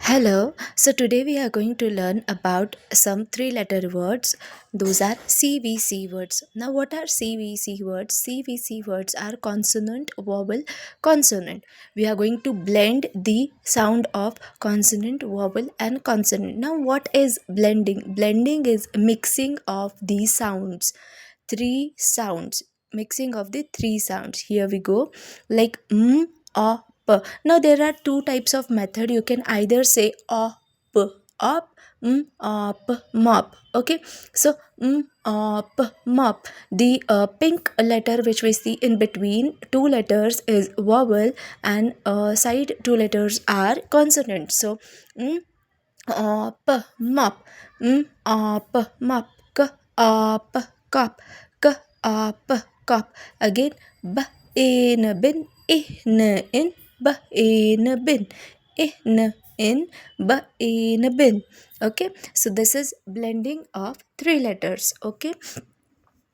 Hello, so today we are going to learn about some three letter words. Those are CVC words. Now, what are CVC words? CVC words are consonant, vowel, consonant. We are going to blend the sound of consonant, vowel, and consonant. Now, what is blending? Blending is mixing of these sounds, three sounds, mixing of the three sounds. Here we go, like or p. Now there are two types of method. You can either say p, up, up, mop. Okay, so up, mop. The pink letter which we see in between two letters is vowel, and side two letters are consonant. So up, mop, up, mop, k, up, cop, k, up, cop. Again, b in bin, in, b in bin, in, b in bin. Okay, so this is blending of three letters. Okay,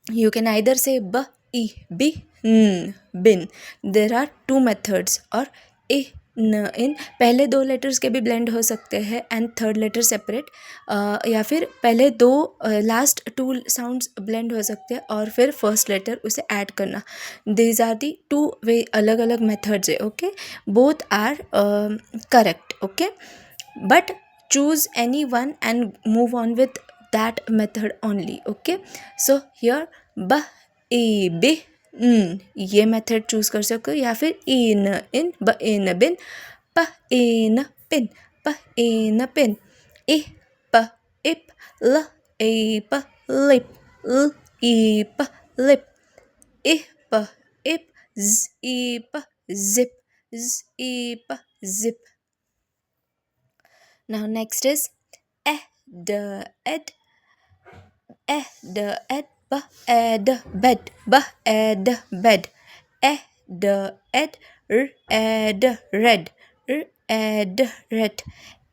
you can either say b, e, b, bin. There are two methods. और ए न इन पहले दो letters के भी blend हो सकते हैं and third letter separate, या फिर पहले दो लास्ट टू साउंड्स ब्लेंड हो सकते हैं और फिर फर्स्ट लेटर उसे ऐड करना. These are the two way अलग अलग मेथड्स है. Okay, both are correct. Okay, but choose any one and move on with that method only. Okay, so here b, e, b, ये method choose कर सकते हो, या फिर इन, ब इन बिन, प इन पिन, प इन पिन, इ प इप, ल ए प लिप, ल ई प लिप, इ प इप, z ई प zip, z ई प zip. Now next is eh, the, ed, the, ed, b, ed, bed, b, ed, bed, eh, the, ed, ed, red, ed, red,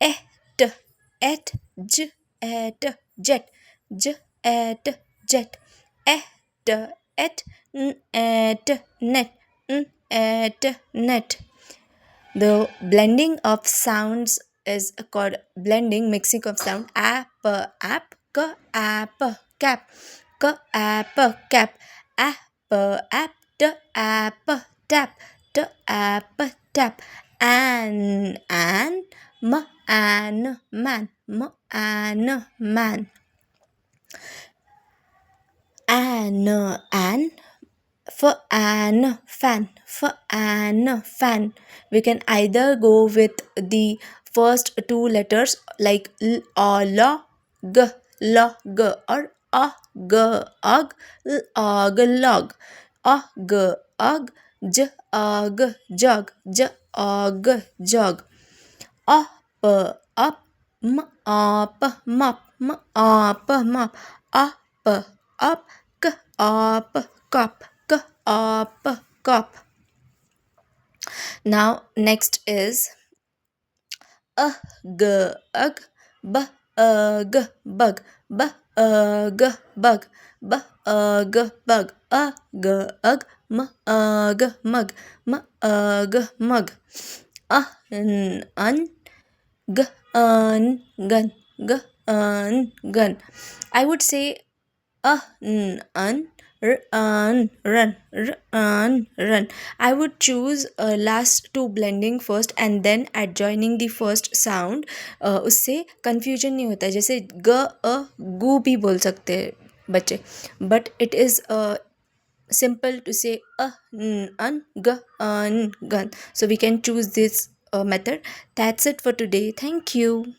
eh, the, ed, j, ed, jet, j, ed, jet, eh, the, ed, ed, net, ed, net. The blending of sounds is called blending, mixing of sound. App, k, app, cap, k, app, cap, app, t, app, tap, t, app, tap, an, m, an, man, m, an, man, an, for an, fan, for an, fan. We can either go with the first two letters like l or la, g, la, g, or a, g, ug, l, og, log, a, g, ug, j, og, jog, j, og, jog, up, up, up, mop, up, mop, up, up, k, up, cop, k, up, cop. Now next is g, ug, b, g, bug, b, g, bug, b, g, bug, g, ug, m, g, mug, m, g, mug, un, gun, gun. I would say run, run. I would choose last two blending first and then adjoining the first sound. उससे confusion नहीं होता है. जैसे ग, गू भी बोल सकते हैं बच्चे, but it is simple to say gun. So we can choose this method. That's it for today. Thank you.